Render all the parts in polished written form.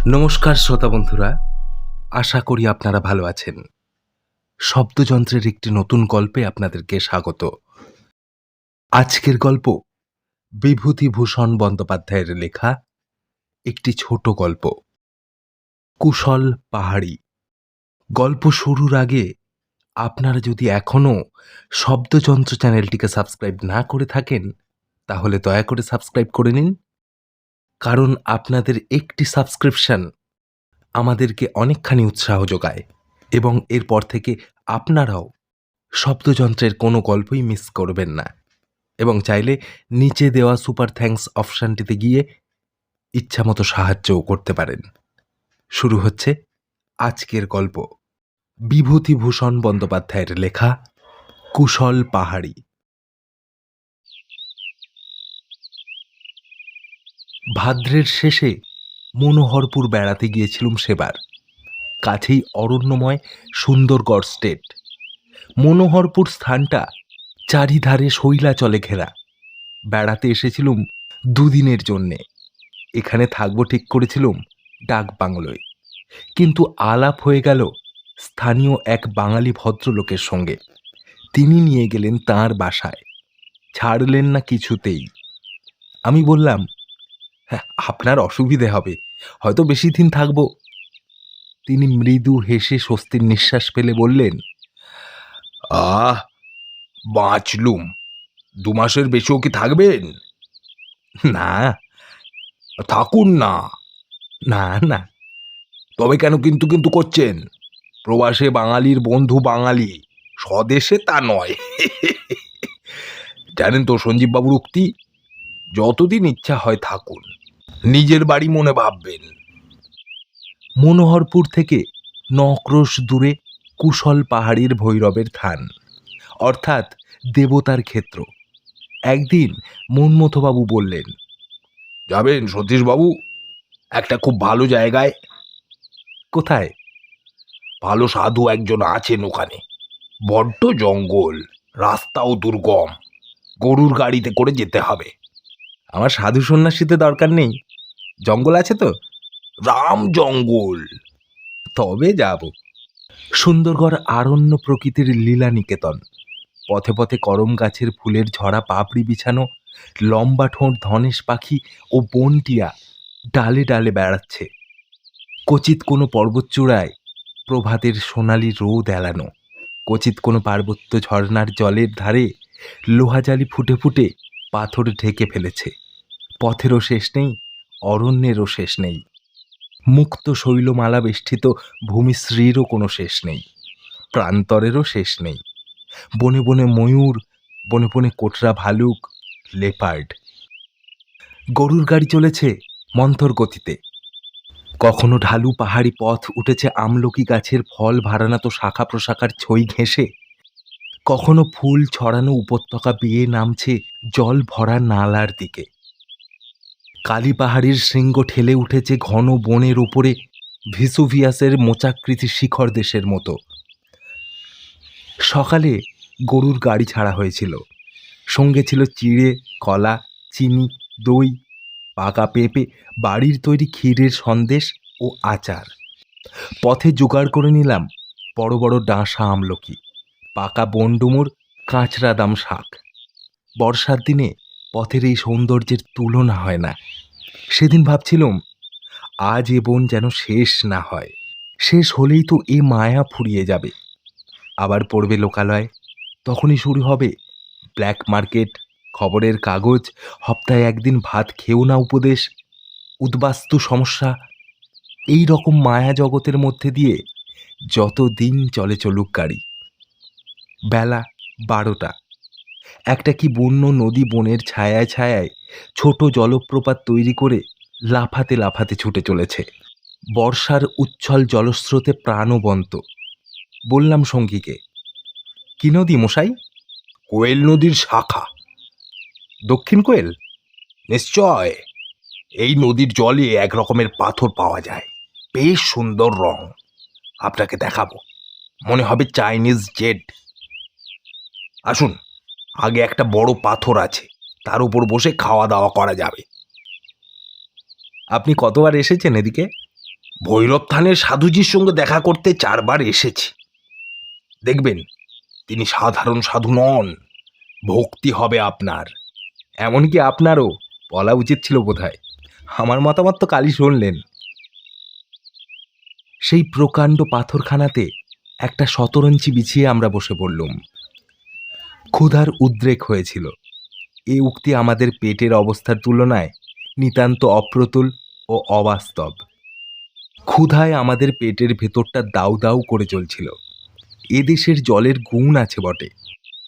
নমস্কার শ্রোতা বন্ধুরা, আশা করি আপনারা ভালো আছেন। শব্দযন্ত্রের একটি নতুন গল্পে আপনাদেরকে স্বাগত। আজকের গল্প বিভূতিভূষণ বন্দ্যোপাধ্যায়ের লেখা একটি ছোট গল্প, কুশল পাহাড়ি। গল্প শুরুর আগে আপনারা যদি এখনও শব্দযন্ত্র চ্যানেলটিকে সাবস্ক্রাইব না করে থাকেন, তাহলে দয়া করে সাবস্ক্রাইব করে নিন, কারণ আপনাদের একটি সাবস্ক্রিপশন আমাদেরকে অনেকখানি উৎসাহ যোগায় এবং এরপর থেকে আপনারাও শব্দযন্ত্রের কোনো গল্পই মিস করবেন না এবং চাইলে নিচে দেওয়া সুপার থ্যাঙ্কস অপশানটিতে গিয়ে ইচ্ছামতো সাহায্যও করতে পারেন। শুরু হচ্ছে আজকের গল্প, বিভূতিভূষণ বন্দ্যোপাধ্যায়ের লেখা কুশল পাহাড়ি। ভাদ্রের শেষে মনোহরপুর বেড়াতে গিয়েছিলুম সেবার। কাছেই অরণ্যময় সুন্দরগড় স্টেট। মনোহরপুর স্থানটা চারিধারে শৈলাচলে ঘেরা। বেড়াতে এসেছিলুম দুদিনের জন্যে। এখানে থাকবো ঠিক করেছিলুম ডাক বাংলোয়, কিন্তু আলাপ হয়ে গেল স্থানীয় এক বাঙালি ভদ্রলোকের সঙ্গে। তিনি নিয়ে গেলেন তাঁর বাসায়, ছাড়লেন না কিছুতেই। আমি বললাম, হ্যাঁ, আপনার অসুবিধে হবে, হয়তো বেশি দিন থাকবো। তিনি মৃদু হেসে স্বস্তির নিঃশ্বাস ফেলে বললেন, আহ, বাঁচলুম, 2 মাসের বেশিও কি থাকবেন? না। থাকুন না। না না। তবে কেন কিন্তু কিন্তু করছেন? প্রবাসে বাঙালির বন্ধু বাঙালি, স্বদেশে তা নয়। জানেন তো সঞ্জীববাবুর উক্তি, যতদিন ইচ্ছা হয় থাকুন, নিজের বাড়ি মনে ভাববেন। মনোহরপুর থেকে 9 ক্রোশ দূরে কুশল পাহাড়ির ভৈরবের থান, অর্থাৎ দেবতার ক্ষেত্র। একদিন মন্মথবাবু বললেন, যাবেন সতীশবাবু, একটা খুব ভালো জায়গায়। কোথায়? ভালো সাধু একজন আছেন ওখানে, বড্ড জঙ্গল, রাস্তাও দুর্গম, গরুর গাড়িতে করে যেতে হবে। আমার সাধু সন্ন্যাসীতে দরকার নেই, জঙ্গল আছে তো? রাম জঙ্গল। তবে যাব। সুন্দরগড় আরণ্য প্রকৃতির লীলা নিকেতন। পথে পথে করম গাছের ফুলের ঝরা পাপড়ি বিছানো লম্বা ঠোঁট ধনেশ পাখি ও বনটিয়া ডালে ডালে বেড়াচ্ছে। কচিত কোনো পর্বতচূড়ায় প্রভাতের সোনালি রোদ এলানো, কচিত কোনো পার্বত্য ঝর্ণার জলের ধারে লোহাজালি ফুটে ফুটে পাথর ঢেকে ফেলেছে। পথেরও শেষ নেই, অরণ্যেরও শেষ নেই। মুক্ত শৈলমালা বেষ্টিত ভূমিশ্রীরও কোনো শেষ নেই, প্রান্তরেরও শেষ নেই। বনে বনে ময়ূর, বনে বনে কোটরা ভালুক, লেপার্ড। গরুর গাড়ি চলেছে মন্থর গতিতে। কখনো ঢালু পাহাড়ি পথ উঠেছে আমলকি গাছের ফল ভারানাতো শাখা প্রশাখার ছই ঘেঁষে, কখনো ফুল ছড়ানো উপত্যকা বেয়ে নামছে জল ভরা নালার দিকে। কালী পাহাড়ির শৃঙ্গ ঠেলে উঠেছে ঘন বনের ওপরে ভিসুভিয়াসের মোচাকৃতি শিখর দেশের মতো। সকালে গরুর গাড়ি ছাড়া হয়েছিল, সঙ্গে ছিল চিড়ে, কলা, চিনি, দই, পাকা পেঁপে, বাড়ির তৈরি ক্ষীরের সন্দেশ ও আচার। পথে জোগাড় করে নিলাম বড় বড় ডাঁশা আমলকি, পাকা বনডুমুর, কাঁচরাদাম শাক। বর্ষার দিনে পথের এই সৌন্দর্যের তুলনা হয় না। সেদিন ভাবছিলাম, আজ এ বন যেন শেষ না হয়। শেষ হলেই তো এ মায়া ফুরিয়ে যাবে, আবার পড়বে লোকালয়। তখনই শুরু হবে ব্ল্যাক মার্কেট, খবরের কাগজ, সপ্তাহে একদিন ভাত খেও না উপদেশ, উদ্বাস্তু সমস্যা। এই রকম মায়া জগতের মধ্যে দিয়ে যত দিন চলে চলুক গাড়ি। বেলা 12টা। একটা কি বন্য নদী বনের ছায়ায় ছায়ায় ছোট জলপ্রপাত তৈরি করে লাফাতে লাফাতে ছুটে চলেছে। বর্ষার উচ্ছল জলস্রোতে প্রাণবন্ত। বললাম সঙ্গীকে, কি নদী মশাই? কোয়েল নদীর শাখা। দক্ষিণ কোয়েল? নিশ্চয়। এই নদীর জলে এক রকমের পাথর পাওয়া যায়, বেশ সুন্দর রং। আপনাকে দেখাবো, মনে হবে চাইনিজ জেড। আসুন, আগে একটা বড় পাথর আছে, তার উপর বসে খাওয়া দাওয়া করা যাবে। আপনি কতবার এসেছেন এদিকে? ভৈরব থানের সাধুজির সঙ্গে দেখা করতে 4বার এসেছি। দেখবেন তিনি সাধারণ সাধু নন, ভক্তি হবে আপনার, এমনকি আপনারও বলা উচিত ছিল বোধহয়। আমার মতামত তো কালই শুনলেন। সেই প্রকাণ্ড পাথরখানাতে একটা শতরঞ্চি বিছিয়ে আমরা বসে পড়লুম। ক্ষুধার উদ্রেক হয়েছিল। এ উক্তি আমাদের পেটের অবস্থার তুলনায় নিতান্ত অপ্রতুল ও অবাস্তব। ক্ষুধায় আমাদের পেটের ভেতরটা দাউ দাউ করে চলছিল। এদেশের জলের গুণ আছে বটে,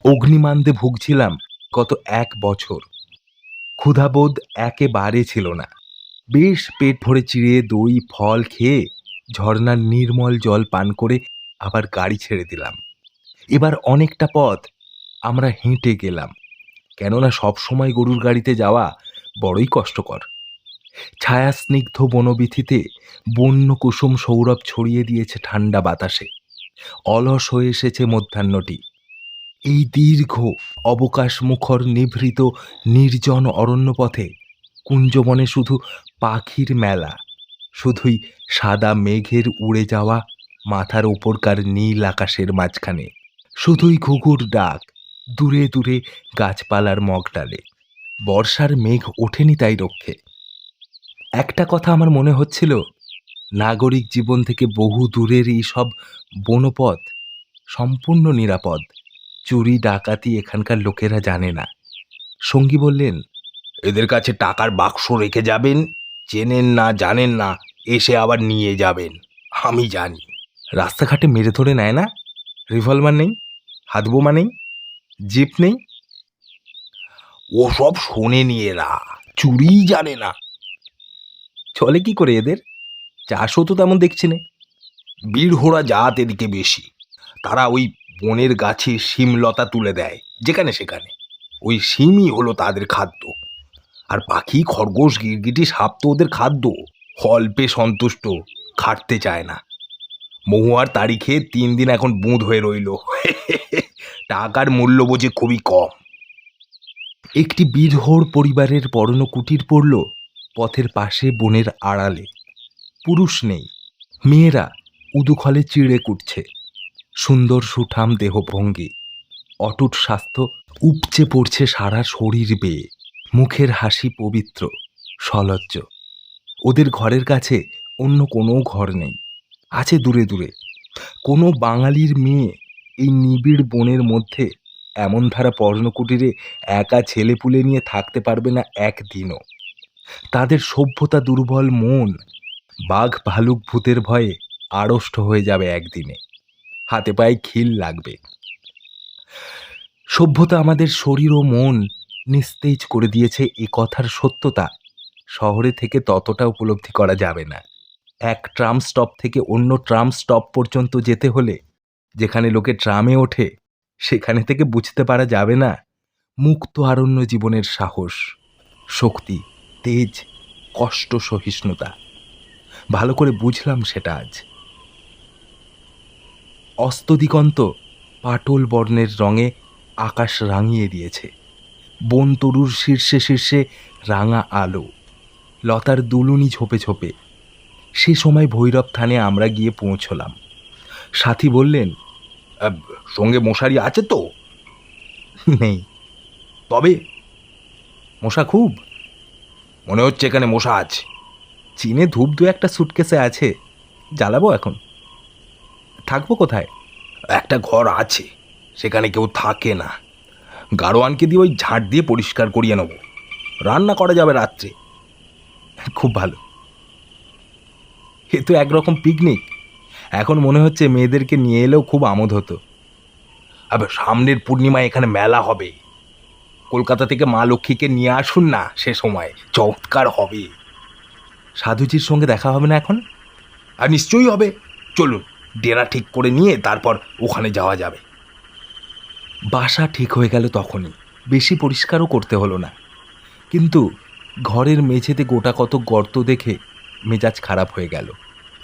অগ্নিমান্দে ভুগছিলাম গত 1 বছর। ক্ষুধাবোধ একেবারে ছিল না। বেশ পেট ভরে চিড়ে দই ফল খেয়ে ঝর্ণার নির্মল জল পান করে আবার গাড়ি ছেড়ে দিলাম। এবার অনেকটা পথ আমরা হেঁটে গেলাম, কেননা সবসময় গরুর গাড়িতে যাওয়া বড়ই কষ্টকর। ছায়াস্নিগ্ধ বনবীথিতে বন্য কুসুম সৌরভ ছড়িয়ে দিয়েছে ঠান্ডা বাতাসে। অলস হয়ে এসেছে মধ্যাহ্নটি। এই দীর্ঘ অবকাশমুখর নিভৃত নির্জন অরণ্যপথে কুঞ্জবনে শুধু পাখির মেলা, শুধুই সাদা মেঘের উড়ে যাওয়া মাথার ওপরকার নীল আকাশের মাঝখানে, শুধুই ঘুঘুর ডাক দূরে দূরে গাছপালার মগডালে। বর্ষার মেঘ ওঠেনি তাই রক্ষে। একটা কথা আমার মনে হচ্ছিল, নাগরিক জীবন থেকে বহু দূরের এই সব বনপথ সম্পূর্ণ নিরাপদ। চুরি ডাকাতি এখানকার লোকেরা জানে না। সঙ্গী বললেন, এদের কাছে টাকার বাক্স রেখে যাবেন, চেনেন না জানেন না, এসে আবার নিয়ে যাবেন। আমি জানি। রাস্তাঘাটে মেরে ধরে নেয় না? রিভলভার নেই, হাতবোমা নেই, জিপ নেই? ওসব শোনেনি এরা, চুরিই জানে না। চলে কি করে এদের? চাষও তো তেমন দেখছি না। বীরহোরা জাত এদিকে বেশি। তারা ওই বনের গাছে শিমলতা তুলে দেয় যেখানে সেখানে। ওই শিমই হলো তাদের খাদ্য। আর পাখি খরগোশ গিরগিটি সাপ তো ওদের খাদ্য। অল্পে সন্তুষ্ট, খাটতে চায় না। মহুয়ার তারিখে 3 দিন এখন বুঁদ হয়ে রইল। টাকার মূল্য বোঝে খুবই কম। একটি বীরহোর পরিবারের পরনো কুটির পড়ল পথের পাশে বনের আড়ালে। পুরুষ নেই, মেয়েরা উদুখলে চিড়ে কুটছে। সুন্দর সুঠাম দেহভঙ্গি, অটুট স্বাস্থ্য উপচে পড়ছে সারা শরীর বেয়ে। মুখের হাসি পবিত্র, সলজ্জ। ওদের ঘরের কাছে অন্য কোনো ঘর নেই, আছে দূরে দূরে। কোনো বাঙালির মেয়ে এই নিবিড় বনের মধ্যে এমন ধারা পর্ণকুটিরে একা ছেলেপুলে নিয়ে থাকতে পারবে না একদিনও। তাদের সভ্যতা দুর্বল মন বাঘ ভালুক ভূতের ভয়ে আড়ষ্ট হয়ে যাবে একদিনে, হাতে পায়ে খিল লাগবে। সভ্যতা আমাদের শরীর ও মন নিস্তেজ করে দিয়েছে, এ কথার সত্যতা শহরে থেকে ততটা উপলব্ধি করা যাবে না। এক ট্রাম স্টপ থেকে অন্য ট্রাম স্টপ পর্যন্ত যেতে হলে যেখানে লোকে ট্রামে ওঠে, সেখানে থেকে বুঝতে পারা যাবে না মুক্ত আরণ্য জীবনের সাহস, শক্তি, তেজ, কষ্ট সহিষ্ণুতা। ভালো করে বুঝলাম সেটা আজ। অস্তদিগন্ত পাটল বর্ণের রঙে আকাশ রাঙিয়ে দিয়েছে। বন তরুর শীর্ষে শীর্ষে রাঙা আলো, লতার দুলুনি ঝোপে ঝোপে। সে সময় ভৈরব থানে আমরা গিয়ে পৌঁছলাম। সাথী বললেন, সঙ্গে মশারি আছে তো? নেই। তবে মশা খুব? মনে হচ্ছে এখানে মশা আছে। চীনে ধূপ 2-1টা সুটকেসে আছে, জ্বালাবো এখন? থাকবো কোথায়? একটা ঘর আছে, সেখানে কেউ থাকে না। গাড়োয়ানকে দিয়ে ওই ঝাঁট দিয়ে পরিষ্কার করিয়ে নেব, রান্না করা যাবে রাত্রে। খুব ভালো। এ তো একরকম পিকনিক। এখন মনে হচ্ছে মেয়েদেরকে নিয়ে এলেও খুব আমোদ হতো। আবার সামনের পূর্ণিমায় এখানে মেলা হবে। কলকাতা থেকে মা লক্ষ্মীকে নিয়ে আসুন না, সে সময় চমৎকার হবে। সাধুজির সঙ্গে দেখা হবে না এখন? আর নিশ্চয়ই হবে। চলুন, ডেরা ঠিক করে নিয়ে তারপর ওখানে যাওয়া যাবে। বাসা ঠিক হয়ে গেল তখনই। বেশি পরিষ্কারও করতে হলো না। কিন্তু ঘরের মেঝেতে গোটা কত গর্ত দেখে মেজাজ খারাপ হয়ে গেল।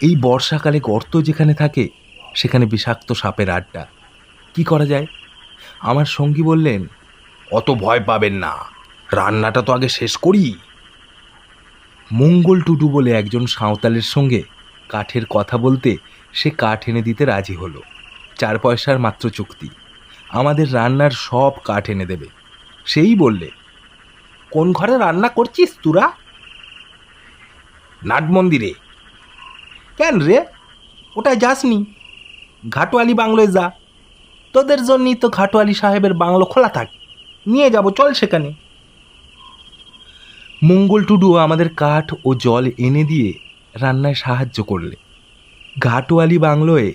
এই বর্ষাকালে গর্ত যেখানে থাকে সেখানে বিষাক্ত সাপের আড্ডা। কি করা যায়? আমার সঙ্গী বললেন, অত ভয় পাবেন না, রান্নাটা তো আগে শেষ করি। মঙ্গল টুডু বলে একজন সাঁওতালের সঙ্গে কাঠের কথা বলতে সে কাঠ এনে দিতে রাজি হলো। 4 পয়সার মাত্র চুক্তি। আমাদের রান্নার সব কাঠ এনে দেবে। সেই বললে, কোন ঘরে রান্না করছিস তোরা? নাট মন্দিরে। কেন রে, ওটায় যাসনি? ঘাটওয়ালি বাংলোয় যা, তোদের জন্যই তো ঘাটওয়ালি সাহেবের বাংলো খোলা থাকে, নিয়ে যাব, চল সেখানে। মঙ্গল টুডু আমাদের কাঠ ও জল এনে দিয়ে রান্নায় সাহায্য করলে। ঘাটওয়ালি বাংলোয়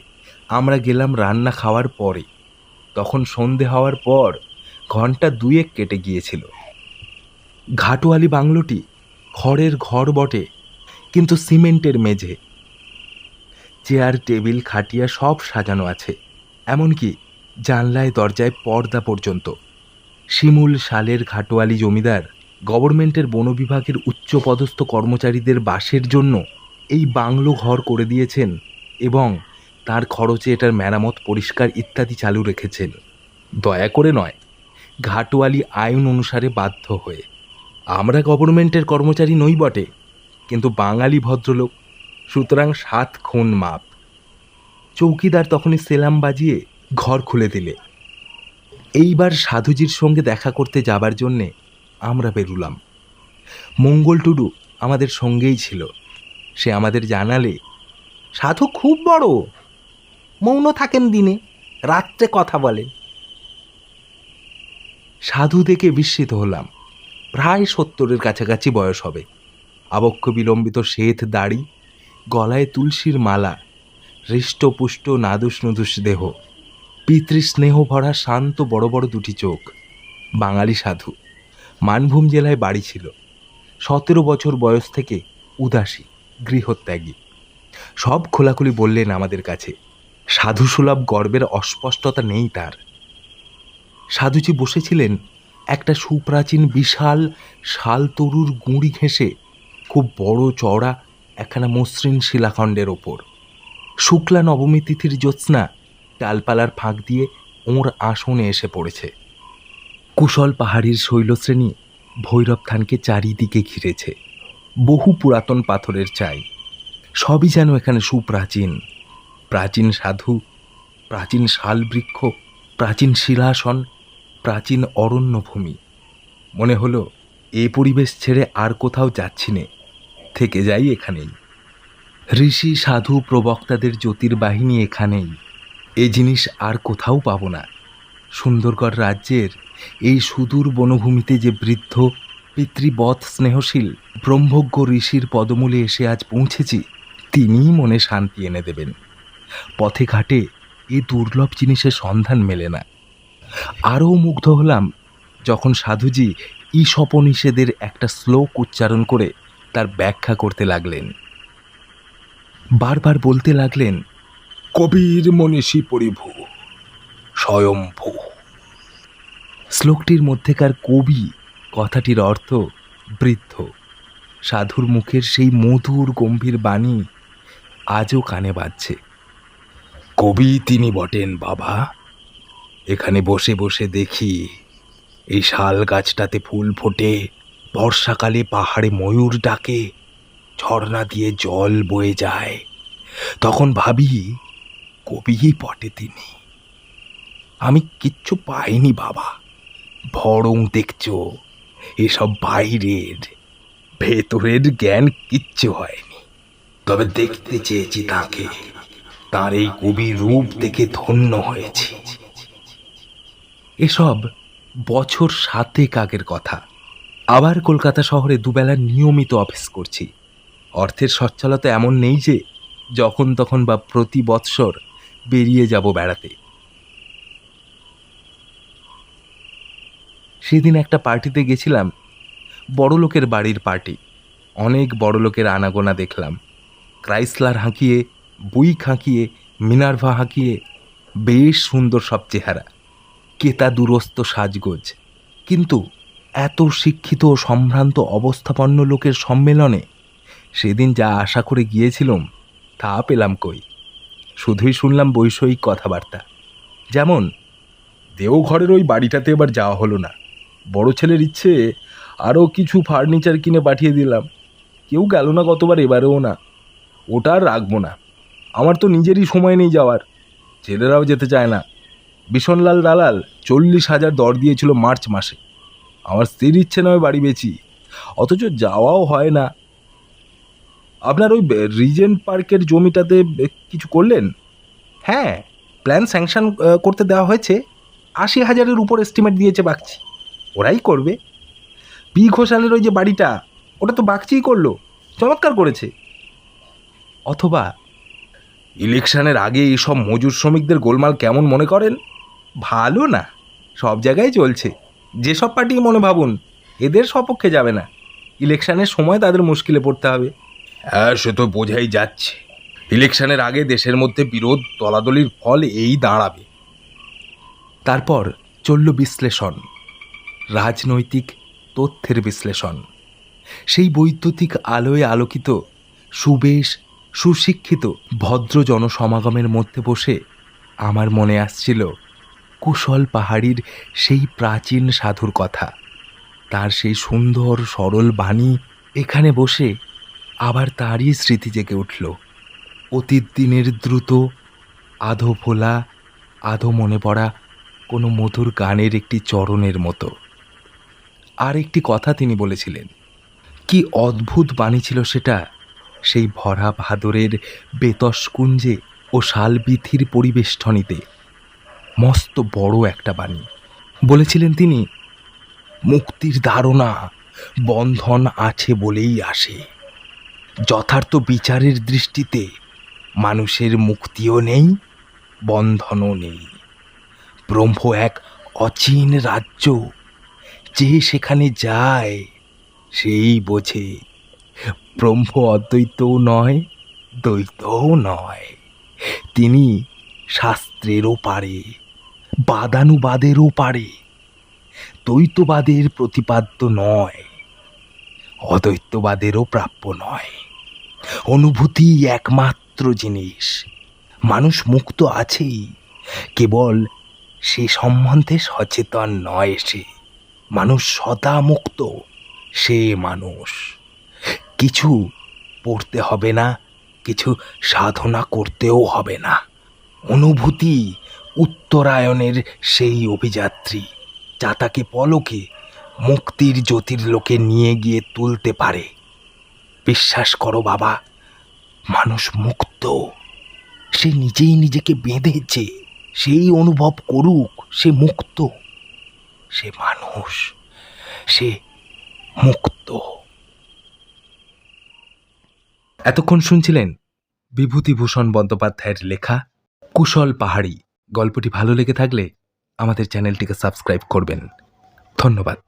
আমরা গেলাম রান্না খাওয়ার পরে। তখন সন্ধে হওয়ার পর ঘন্টা 2 কেটে গিয়েছিল। ঘাটওয়ালি বাংলোটি খড়ের ঘর বটে, কিন্তু সিমেন্টের মেঝে। চেয়ার টেবিল খাটিয়া সব সাজানো আছে, এমনকি জানলায় দরজায় পর্দা পর্যন্ত। শিমুল শালের ঘাটওয়ালি জমিদার গভর্নমেন্টের বন বিভাগের উচ্চপদস্থ কর্মচারীদের বাসের জন্য এই বাংলো ঘর করে দিয়েছেন এবং তার খরচে এটার মেরামত, পরিষ্কার ইত্যাদি চালু রেখেছেন। দয়া করে নয়, ঘাটওয়ালি আইন অনুসারে বাধ্য হয়ে। আমরা গভর্নমেন্টের কর্মচারী নই বটে, কিন্তু বাঙালি ভদ্রলোক, সুতরাং 7 খুন মাপ। চৌকিদার তখনই সেলাম বাজিয়ে ঘর খুলে দিলে। এইবার সাধুজির সঙ্গে দেখা করতে যাবার জন্যে আমরা বেরুলাম। মঙ্গল টুডু আমাদের সঙ্গেই ছিল। সে আমাদের জানালে, সাধু খুব বড়, মৌন থাকেন দিনে, রাত্রে কথা বলেন। সাধু দেখে বিস্মিত হলাম। প্রায় 70-এর কাছাকাছি বয়স হবে। আবক্ষ বিলম্বিত শ্বেত দাড়ি, গলায় তুলসীর মালা, হৃষ্টপুষ্ট নাদুস নুদুস দেহ, পিতৃস্নেহ ভরা শান্ত বড় বড় 2টি চোখ। বাঙালি সাধু। মানভূম জেলায় বাড়ি ছিল। 17 বছর বয়স থেকে উদাসী, গৃহত্যাগী। সব খোলাখুলি বললেন আমাদের কাছে। সাধুসুলভ গর্বের অস্পষ্টতা নেই তার। সাধুজি বসেছিলেন একটা সুপ্রাচীন বিশাল শাল তরুর গুঁড়ি ঘেঁষে খুব বড় চওড়া একখানা মসৃণ শিলাখণ্ডের ওপর। শুক্লা নবমী তিথির জ্যোৎস্না ডালপালার ফাঁক দিয়ে ওর আসনে এসে পড়েছে। কুশল পাহাড়ির শৈলশ্রেণী ভৈরব থানকে চারিদিকে ঘিরেছে। বহু পুরাতন পাথরের চাই। সবই যেন এখানে সুপ্রাচীন। প্রাচীন সাধু, প্রাচীন শালবৃক্ষ, প্রাচীন শিলাসন, প্রাচীন অরণ্যভূমি। মনে হলো এ পরিবেশ ছেড়ে আর কোথাও যাচ্ছি নে, থেকে যাই এখানেই। ঋষি সাধু প্রবক্তাদের জ্যোতির্বাহিনী এখানেই। এ জিনিস আর কোথাও পাব না। সুন্দরগড় রাজ্যের এই সুদূর বনভূমিতে যে বৃদ্ধ পিতৃবৎ স্নেহশীল ব্রহ্মজ্ঞ ঋষির পদমূলে এসে আজ পৌঁছেছি, তিনিই মনে শান্তি এনে দেবেন। পথে ঘাটে এই দুর্লভ জিনিসের সন্ধান মেলে না। আরও মুগ্ধ হলাম যখন সাধুজি ঈশোপনিষদের একটা শ্লোক উচ্চারণ করে তার ব্যাখ্যা করতে লাগলেন। বারবার বলতে লাগলেন, কবির মনীষী পরিভু স্বয়ম্ভু। শ্লোকটির মধ্যেকার কবি কথাটির অর্থ বৃদ্ধ। সাধুর মুখের সেই মধুর গম্ভীর বাণী আজও কানে বাজছে। কবি তিনি বটেন বাবা। এখানে বসে বসে দেখি এই শাল গাছটাতে ফুল ফোটে, বর্ষাকালে পাহাড়ে ময়ূর ডাকে, ঝর্ণা দিয়ে জল বয়ে যায়। তখন ভাবি কবিই বটে তিনি। আমি কিচ্ছু পাইনি বাবা, বরং দেখছো এসব বাইরের, ভেতরের জ্ঞান কিচ্ছু হয়নি। তবে দেখতে চেয়েছি তাকে, তার এই কবি রূপ দেখে ধন্য হয়েছি। এসব বছর 7 আগের কথা। আবার কলকাতা শহরে দুবেলা নিয়মিত অফিস করছি। অর্থের সচ্ছলতা এমন নেই যে যখন তখন বা প্রতি বৎসর বেরিয়ে যাব বেড়াতে। সেদিন একটা পার্টিতে গেছিলাম, বড়লোকের বাড়ির পার্টি। অনেক বড়লোকের আনাগোনা দেখলাম। ক্রাইসলার হাঁকিয়ে, বুইক হাঁকিয়ে, মিনার্ভা হাঁকিয়ে, বেশ সুন্দর সব চেহারা, কেতা দুরস্ত সাজগোজ। কিন্তু এত শিক্ষিত ও সম্ভ্রান্ত অবস্থাপন্ন লোকের সম্মেলনে সেদিন যা আশা করে গিয়েছিলাম তা পেলাম কই। শুধুই শুনলাম বৈষয়িক কথাবার্তা। যেমন, দেওঘরের ওই বাড়িটাতে এবার যাওয়া হলো না, বড় ছেলের ইচ্ছে আরও কিছু ফার্নিচার কিনে পাঠিয়ে দিলাম। কেউ গেল না গতবার, এবারেও না। ওটা আর রাখবো না। আমার তো নিজেরই সময় নেই যাওয়ার, ছেলেরাও যেতে চায় না। বিশনলাল দালাল 40,000 দর দিয়েছিল মার্চ মাসে। আমার স্ত্রীর ইচ্ছে নয় বাড়ি বেচি, অথচ যাওয়াও হয় না। আপনার ওই রিজেন্ট পার্কের জমিটাতে কিছু করলেন? হ্যাঁ, প্ল্যান স্যাংশন করতে দেওয়া হয়েছে। 80,000-এর উপর এস্টিমেট দিয়েছে বাগচি, ওরাই করবে। পি ঘোষালের ওই যে বাড়িটা, ওটা তো বাগচিই করলো, চমৎকার করেছে। অথবা ইলেকশনের আগে এইসব মজুর শ্রমিকদের গোলমাল কেমন মনে করেন? ভালো না, সব জায়গায় চলছে। যেসব পার্টি মনে ভাবুন এদের সপক্ষে যাবে না, ইলেকশনের সময় তাদের মুশকিলে পড়তে হবে। হ্যাঁ, সে তো বোঝাই যাচ্ছে। ইলেকশনের আগে দেশের মধ্যে বিরোধ দলাদলির ফল এই দাঁড়াবে। তারপর চলল বিশ্লেষণ, রাজনৈতিক তথ্যের বিশ্লেষণ। সেই বৈদ্যুতিক আলোয় আলোকিত সুবেশ সুশিক্ষিত ভদ্র জনসমাগমের মধ্যে বসে আমার মনে আসছিল কুশল পাহাড়ির সেই প্রাচীন সাধুর কথা, তার সেই সুন্দর সরল বাণী। এখানে বসে আবার তারই স্মৃতি জেগে উঠল, অতীত দিনের দ্রুত আধো ভোলা আধো মনে পড়া কোনো মধুর গানের একটি চরণের মতো। আর একটি কথা তিনি বলেছিলেন, কি অদ্ভুত বাণী ছিল সেটা! সেই ভরা ভাদরের বেতসকুঞ্জে ও শালবিথির পরিবেষ্টনীতে মস্ত বড় একটা বাণী বলেছিলেন তিনি, মুক্তির ধারণা বন্ধন আছে বলেই আসে। যথার্থ বিচারের দৃষ্টিতে মানুষের মুক্তিও নেই, বন্ধনও নেই। ব্রহ্ম এক অচিন রাজ্য, যে সেখানে যায় সেই বোঝে। ব্রহ্ম অদ্বৈতও নয়, দ্বৈতও নয়। তিনি শাস্ত্রেরও পারে, বাদানুবাদেরও পারে। দ্বৈতবাদের প্রতিপাদ্য নয়, অদ্বৈতবাদেরও প্রাপ্য নয়। অনুভূতি একমাত্র জিনিস। মানুষ মুক্ত আছেই, কেবল সে সম্বন্ধে সচেতন নয়। সে মানুষ সদা মুক্ত, সে মানুষ। কিছু পড়তে হবে না, কিছু সাধনা করতেও হবে না। অনুভূতি উত্তরায়ণের সেই অভিযাত্রী, যা তাকে পলকে মুক্তির জ্যোতির্লোকে নিয়ে গিয়ে তুলতে পারে। বিশ্বাস করো বাবা, মানুষ মুক্ত। সে নিজেই নিজেকে বেঁধেছে, সেই অনুভব করুক সে মুক্ত, সে মানুষ, সে মুক্ত। এতক্ষণ শুনছিলেন বিভূতিভূষণ বন্দ্যোপাধ্যায়ের লেখা কুশল পাহাড়ি। গল্পটি ভালো লেগে থাকলে আমাদের চ্যানেলটিকে সাবস্ক্রাইব করবেন। ধন্যবাদ।